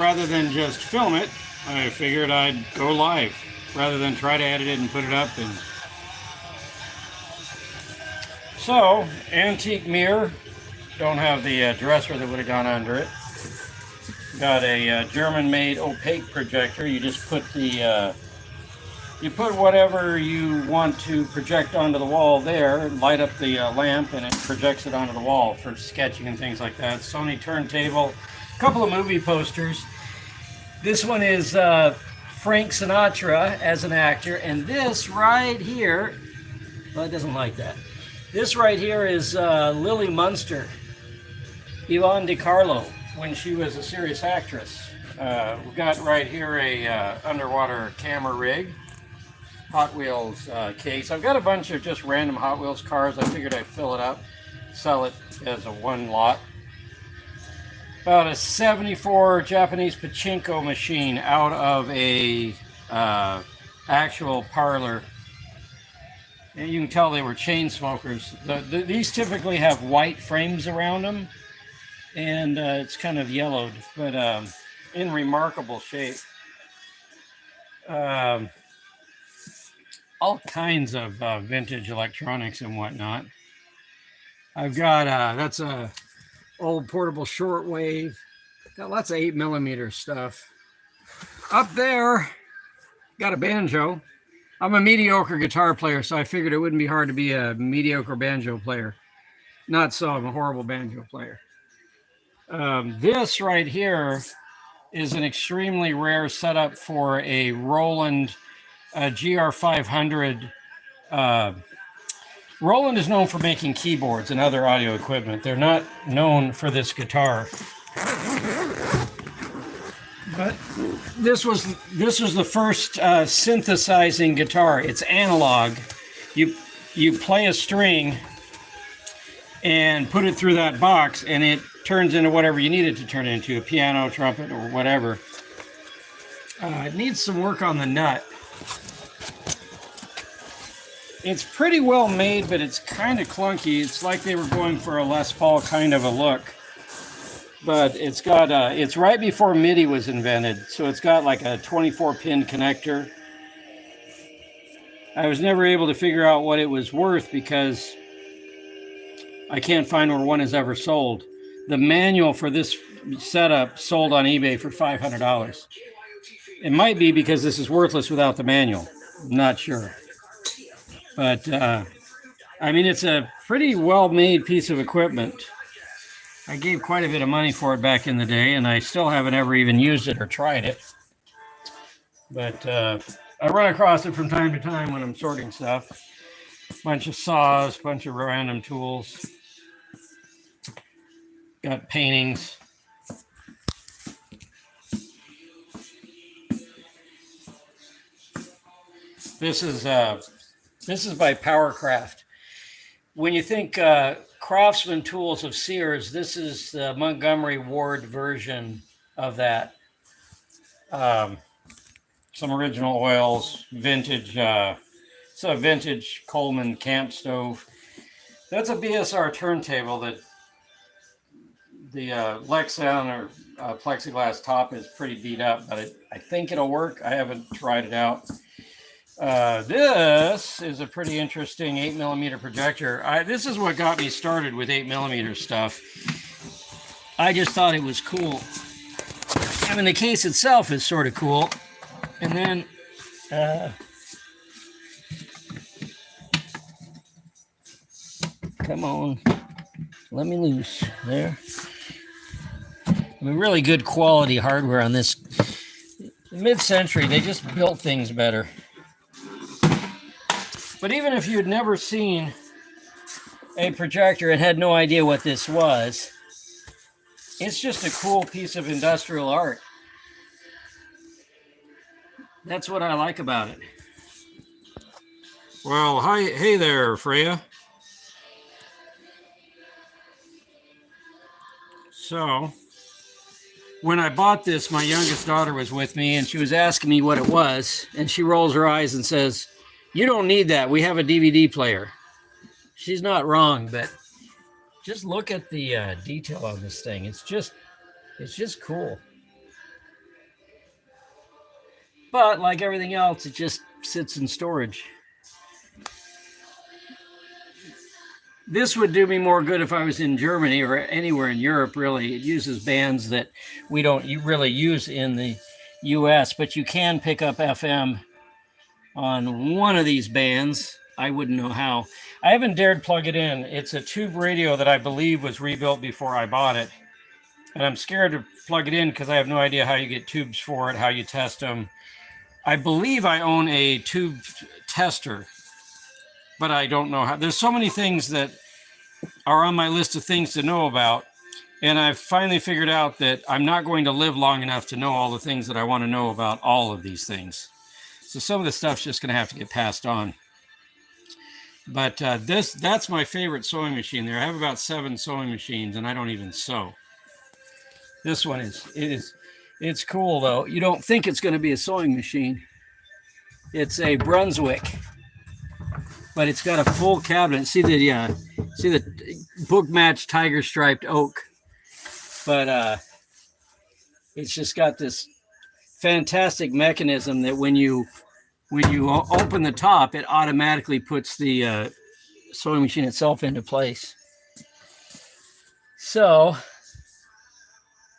rather than just film it, I figured I'd go live rather than try to edit it and put it up. And so, antique mirror. Don't have the dresser that would have gone under it. Got a German-made opaque projector. You just put the you put whatever you want to project onto the wall there, light up the lamp, and it projects it onto the wall for sketching and things like that. Sony turntable, a couple of movie posters. This one is Frank Sinatra as an actor, and this right here, well, it doesn't like that. This right here is Lily Munster, Yvonne DiCarlo, when she was a serious actress. We've got right here a underwater camera rig. Hot Wheels case. I've got a bunch of just random Hot Wheels cars. I figured I'd fill it up, sell it as a one lot. About a 74 Japanese pachinko machine out of a actual parlor. And you can tell they were chain smokers. These typically have white frames around them, and it's kind of yellowed, but in remarkable shape. All kinds of vintage electronics and whatnot. I've got, that's a old portable shortwave. Got lots of 8mm stuff. Up there, got a banjo. I'm a mediocre guitar player, so I figured it wouldn't be hard to be a mediocre banjo player. Not so, I'm a horrible banjo player. This right here is an extremely rare setup for a Roland GR500. Roland is known for making keyboards and other audio equipment. They're not known for this guitar. But this was the first synthesizing guitar. It's analog. You play a string and put it through that box, and it turns into whatever you need it to turn into, a piano, trumpet, or whatever. It needs some work on the nut. It's pretty well made, but it's kind of clunky. It's like they were going for a Les Paul kind of a look. But it's got, it's right before MIDI was invented, so it's got like a 24-pin connector. I was never able to figure out what it was worth because I can't find where one is ever sold. The manual for this setup sold on eBay for $500. It might be because this is worthless without the manual. I'm not sure. But, I mean, it's a pretty well-made piece of equipment. I gave quite a bit of money for it back in the day, and I still haven't ever even used it or tried it. But I run across it from time to time when I'm sorting stuff. Bunch of saws, bunch of random tools. Got paintings. This is by Powercraft. When you think Craftsman tools of Sears, this is the Montgomery Ward version of that. Some original oils, vintage. It's a vintage Coleman camp stove. That's a BSR turntable that the Lexan or plexiglass top is pretty beat up, but I think it'll work. I haven't tried it out. This is a pretty interesting 8mm projector. This is what got me started with 8mm stuff. I just thought it was cool. I mean, the case itself is sort of cool. And then, come on, let me loose there. I mean, really good quality hardware on this. Mid-century, they just built things better. But even if you'd never seen a projector and had no idea what this was, it's just a cool piece of industrial art. That's what I like about it. Well, hey there, Freya. So, when I bought this, my youngest daughter was with me, and she was asking me what it was, and she rolls her eyes and says, "You don't need that. We have a DVD player." She's not wrong, but just look at the detail on this thing. It's just cool. But like everything else, it just sits in storage. This would do me more good if I was in Germany or anywhere in Europe, really. It uses bands that we don't really use in the US, but you can pick up FM on one of these bands. I wouldn't know how. I haven't dared plug it in. It's a tube radio that I believe was rebuilt before I bought it. And I'm scared to plug it in because I have no idea how you get tubes for it, how you test them. I believe I own a tube tester, but I don't know how. There's so many things that are on my list of things to know about. And I've finally figured out that I'm not going to live long enough to know all the things that I want to know about all of these things. So some of the stuff's just going to have to get passed on. But that's my favorite sewing machine there. I have about 7 sewing machines, and I don't even sew. This one it's cool, though. You don't think it's going to be a sewing machine. It's a Brunswick, but it's got a full cabinet. See the book match tiger striped oak, but it's just got this fantastic mechanism that when you open the top, it automatically puts the sewing machine itself into place. So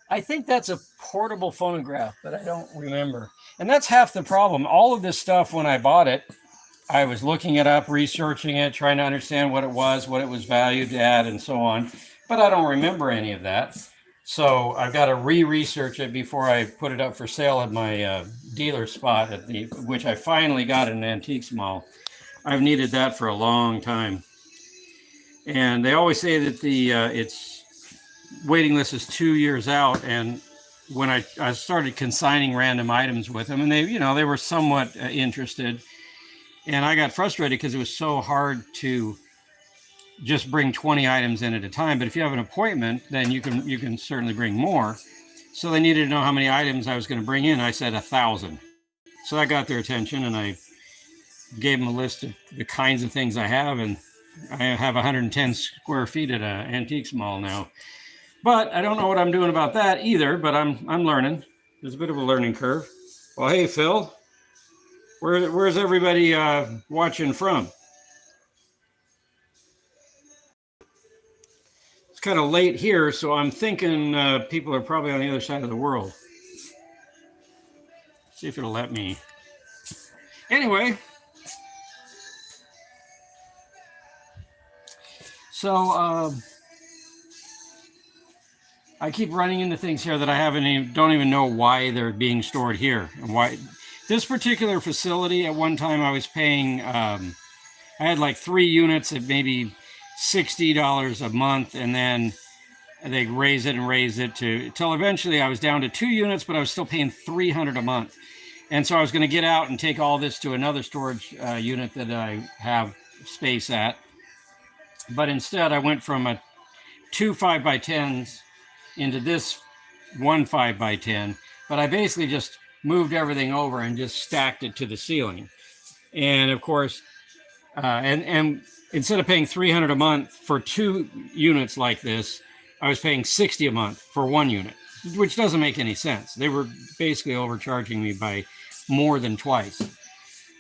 I think that's a portable phonograph, but I don't remember. And that's half the problem. All of this stuff, when I bought it, I was looking it up, researching it, trying to understand what it was valued at, and so on. But I don't remember any of that. So I've got to re-research it before I put it up for sale at my dealer spot, which I finally got at an antiques mall. I've needed that for a long time. And they always say that its waiting list is 2 years out. And when I started consigning random items with them, and they were somewhat interested. And I got frustrated because it was so hard to just bring 20 items in at a time. But if you have an appointment, then you can certainly bring more. So they needed to know how many items I was going to bring in. I said 1,000. So that got their attention, and I gave them a list of the kinds of things I have. And I have 110 square feet at an antiques mall now. But I don't know what I'm doing about that either, but I'm learning. There's a bit of a learning curve. Well, hey, Phil, where's everybody watching from? It's kind of late here, so I'm thinking people are probably on the other side of the world. See if it'll let me. Anyway, so I keep running into things here that I don't even know why they're being stored here, and why. This particular facility, at one time I was paying, I had like 3 units at maybe $60 a month, and then they raise it till eventually I was down to 2 units, but I was still paying $300 a month. And so I was going to get out and take all this to another storage unit that I have space at. But instead I went from a 2 5x10s into this 1 5x10, but I basically just moved everything over and just stacked it to the ceiling. And of course, and instead of paying $300 a month for 2 units like this, I was paying $60 a month for 1 unit, which doesn't make any sense. They were basically overcharging me by more than twice.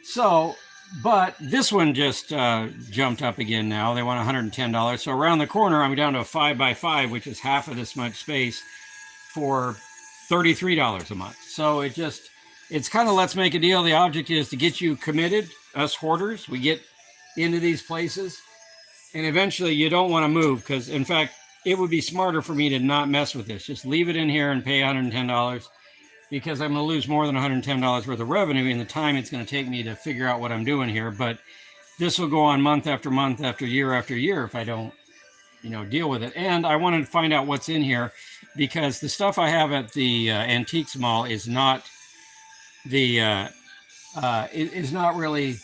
So, but this one just jumped up again now. They want $110. So around the corner, I'm down to a 5x5, which is half of this much space, for $33 a month. So it's kind of, let's make a deal. The object is to get you committed, us hoarders. We get into these places, and eventually you don't want to move, because in fact, it would be smarter for me to not mess with this. Just leave it in here and pay $110, because I'm going to lose more than $110 worth of revenue in the time it's going to take me to figure out what I'm doing here. But this will go on month after month after year if I don't, deal with it. And I wanted to find out what's in here, because the stuff I have at the antiques mall is not is not really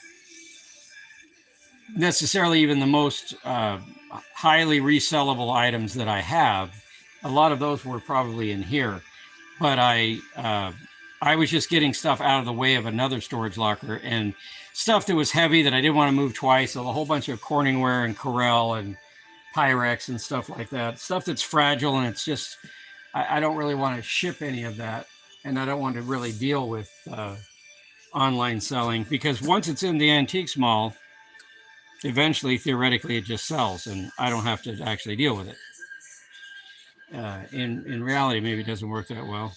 necessarily even the most highly resellable items that I have. A lot of those were probably in here, but I was just getting stuff out of the way of another storage locker, and stuff that was heavy that I didn't want to move twice. So a whole bunch of Corningware and Corel and Pyrex and stuff like that. Stuff that's fragile, and it's just, I don't really want to ship any of that, and I don't want to really deal with online selling, because once it's in the antiques mall, eventually, theoretically, it just sells, and I don't have to actually deal with it. In reality, maybe it doesn't work that well.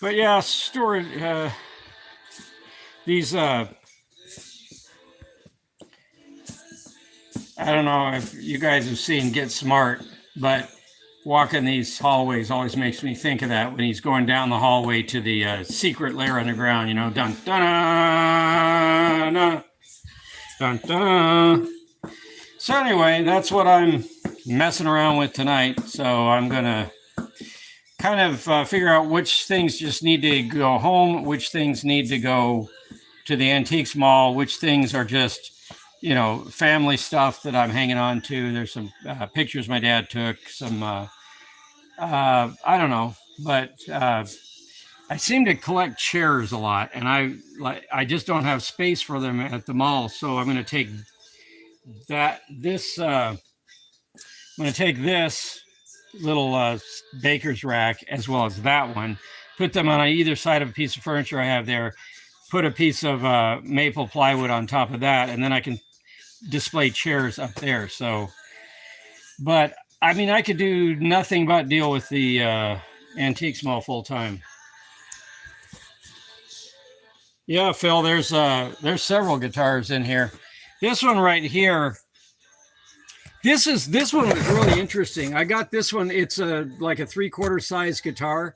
But yeah, storage. These. I don't know if you guys have seen Get Smart, but walking these hallways always makes me think of that when he's going down the hallway to the secret lair underground. You know, dun dun dun dun dun. So anyway, that's what I'm messing around with tonight. So I'm gonna kind of figure out which things just need to go home, which things need to go to the antiques mall, which things are just, you know, family stuff that I'm hanging on to. There's some pictures my dad took, some, I don't know, but I seem to collect chairs a lot, and I just don't have space for them at the mall. So I'm going to take I'm going to take this little baker's rack as well as that one, put them on either side of a piece of furniture I have there, put a piece of maple plywood on top of that, and then I can display chairs up there. So, but I mean, I could do nothing but deal with the antiques mall full time. Yeah, Phil, there's several guitars in here. This one right here, this one was really interesting. I got this one. It's like a 3/4 size guitar,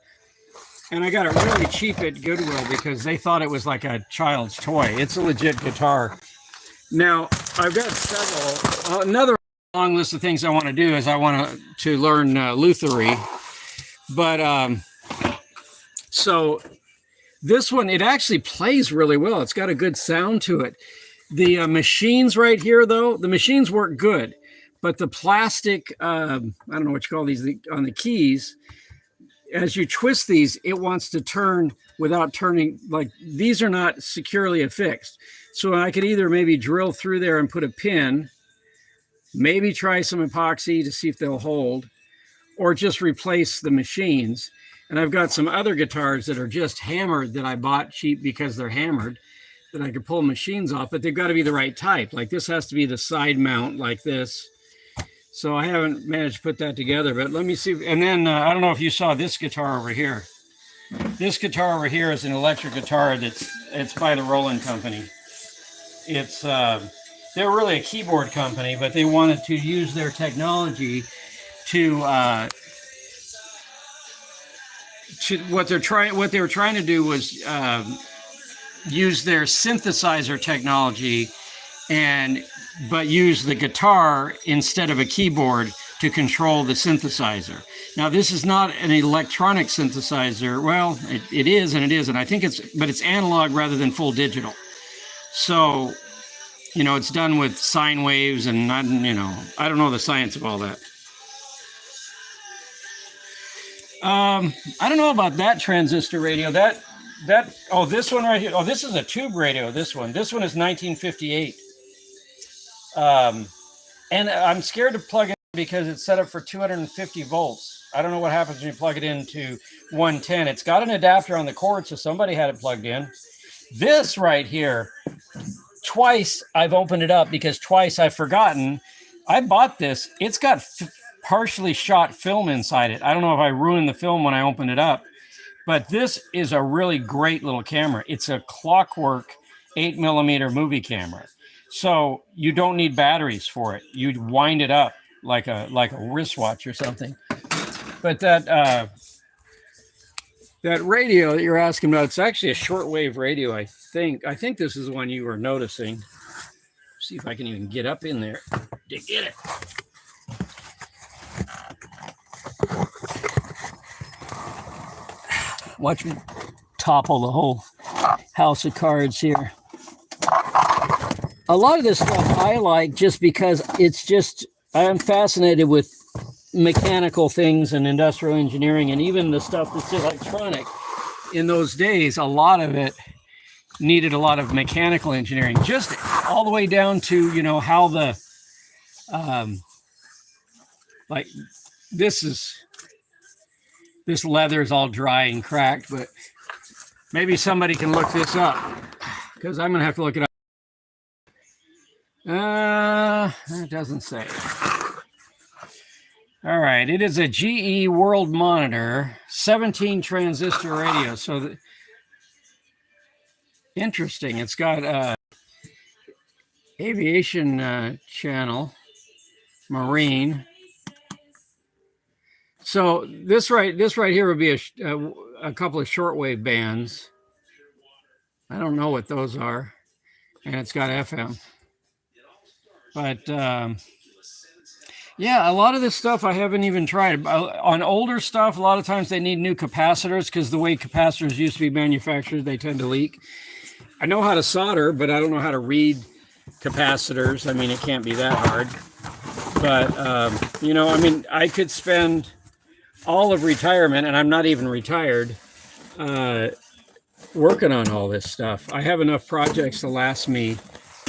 and I got it really cheap at Goodwill because they thought it was like a child's toy. It's a legit guitar. Now I've got several. Another long list of things I want to do is I want to learn lutherie, but so this one, it actually plays really well. It's got a good sound to it. The machines right here, though, the machines work good. But the plastic, I don't know what you call these on the keys, as you twist these, it wants to turn without turning. Like these are not securely affixed. So I could either maybe drill through there and put a pin, maybe try some epoxy to see if they'll hold, or just replace the machines. And I've got some other guitars that are just hammered that I bought cheap because they're hammered, that I could pull machines off, but they've got to be the right type. Like this has to be the side mount like this. So I haven't managed to put that together, but let me see. And then I don't know if you saw this guitar over here. This guitar over here is an electric guitar it's by the Roland Company. It's they're really a keyboard company, but they wanted to use their technology to what they were trying to do was use their synthesizer technology but use the guitar instead of a keyboard to control the synthesizer. Now, this is not an electronic synthesizer. Well, it is and it isn't. I think but it's analog rather than full digital. So, you know, it's done with sine waves and not, you know, I don't know the science of all that. I don't know about that transistor radio. This one right here. Oh, this is a tube radio. This one is 1958. And I'm scared to plug it in because it's set up for 250 volts. I don't know what happens when you plug it into 110. It's got an adapter on the cord, so somebody had it plugged in. This right here, twice I've opened it up because twice I've forgotten. I bought this. It's got partially shot film inside it. I don't know if I ruined the film when I opened it up, but this is a really great little camera. It's a clockwork 8mm movie camera. So you don't need batteries for it. You'd wind it up like a wristwatch or something. But that radio that you're asking about, it's actually a shortwave radio, I think. I think this is the one you were noticing. See if I can even get up in there to get it. Watch me topple the whole house of cards here. A lot of this stuff I like just because I'm fascinated with mechanical things and industrial engineering, and even the stuff that's electronic. In those days, a lot of it needed a lot of mechanical engineering, just all the way down to, you know, how Like this leather is all dry and cracked, but maybe somebody can look this up because I'm gonna have to look it up. It doesn't say. All right, it is a GE World Monitor, 17 transistor radio. So interesting. It's got aviation channel, marine. So this right here would be a couple of shortwave bands. I don't know what those are, and it's got FM. But yeah, a lot of this stuff I haven't even tried. On older stuff, a lot of times they need new capacitors because the way capacitors used to be manufactured, they tend to leak. I know how to solder, but I don't know how to read capacitors. I mean, it can't be that hard. But, you know, I mean, I could spend all of retirement, and I'm not even retired, working on all this stuff. I have enough projects to last me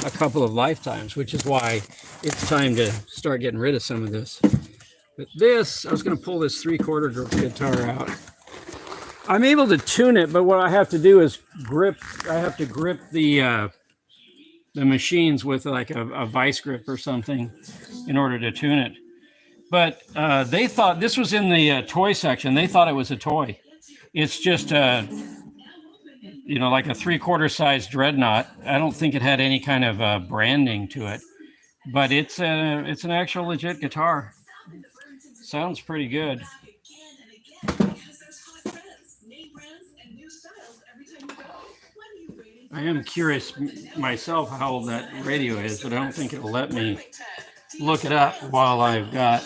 a couple of lifetimes, which is why it's time to start getting rid of some of this. But this, I was going to pull this 3/4 guitar out. I'm able to tune it, but what I have to do is grip the machines with like a vice grip or something in order to tune it. But they thought this was in the toy section. They thought it was a toy. It's just you know, like a 3/4 size dreadnought. I don't think it had any kind of branding to it, but it's an actual legit guitar. Sounds pretty good. I am curious myself how old that radio is, but I don't think it'll let me look it up while I've got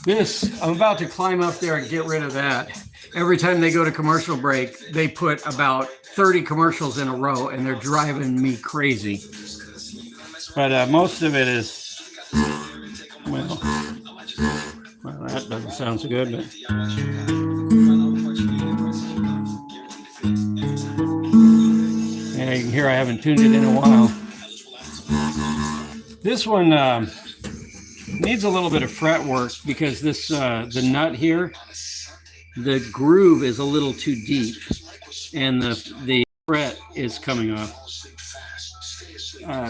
this. I'm about to climb up there and get rid of that. Every time they go to commercial break, they put about 30 commercials in a row, and they're driving me crazy. But most of it is, well, that doesn't sound so good, but. Yeah, you can hear I haven't tuned it in a while. This one needs a little bit of fret work because this the nut here, the groove is a little too deep, and the fret is coming off.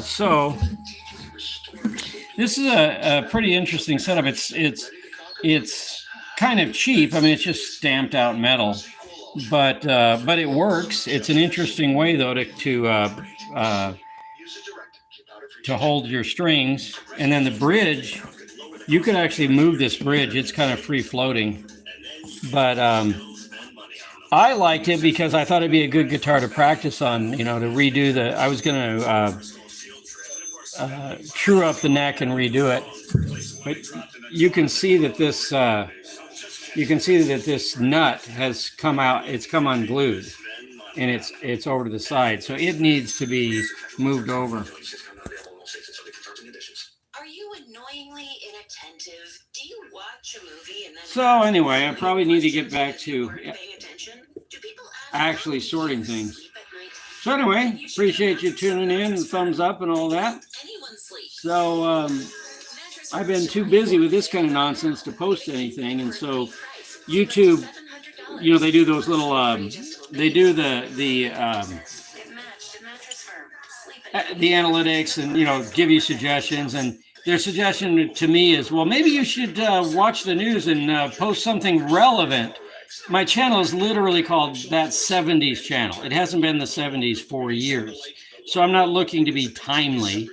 So this is a pretty interesting setup. It's kind of cheap. I mean, it's just stamped out metal, but it works. It's an interesting way though to hold your strings, and then the bridge. You could actually move this bridge. It's kind of free floating. But I liked it because I thought it'd be a good guitar to practice on, you know, to redo I was going to true up the neck and redo it. But you can see that this nut has come out, it's come unglued, and it's over to the side. So it needs to be moved over. So anyway, I probably need to get back to actually sorting things. So anyway, appreciate you tuning in and thumbs up and all that. So I've been too busy with this kind of nonsense to post anything, and so YouTube, you know, they do those little they do the analytics and, you know, give you suggestions, and their suggestion to me is, well, maybe you should watch the news and post something relevant. My channel is literally called That 70s Channel. It hasn't been the 70s for years. So I'm not looking to be timely.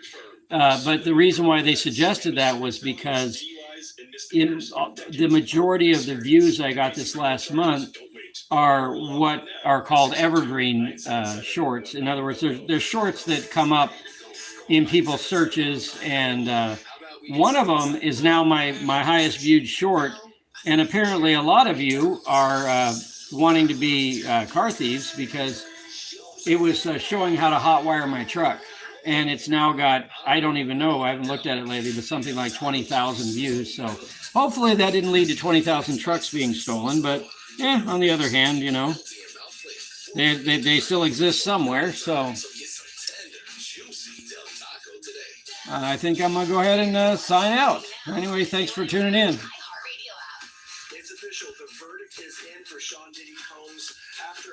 But the reason why they suggested that was because in the majority of the views I got this last month are what are called evergreen shorts. In other words, there's shorts that come up in people's searches, and one of them is now my highest viewed short, and apparently a lot of you are wanting to be car thieves because it was showing how to hotwire my truck, and it's now got, I don't even know, I haven't looked at it lately, but something like 20,000 views. So hopefully that didn't lead to 20,000 trucks being stolen, but yeah, on the other hand, you know, they still exist somewhere. So I think I'm going to go ahead and sign out. Anyway, thanks for tuning in. It's official. The verdict is in for Sean Diddy Combs after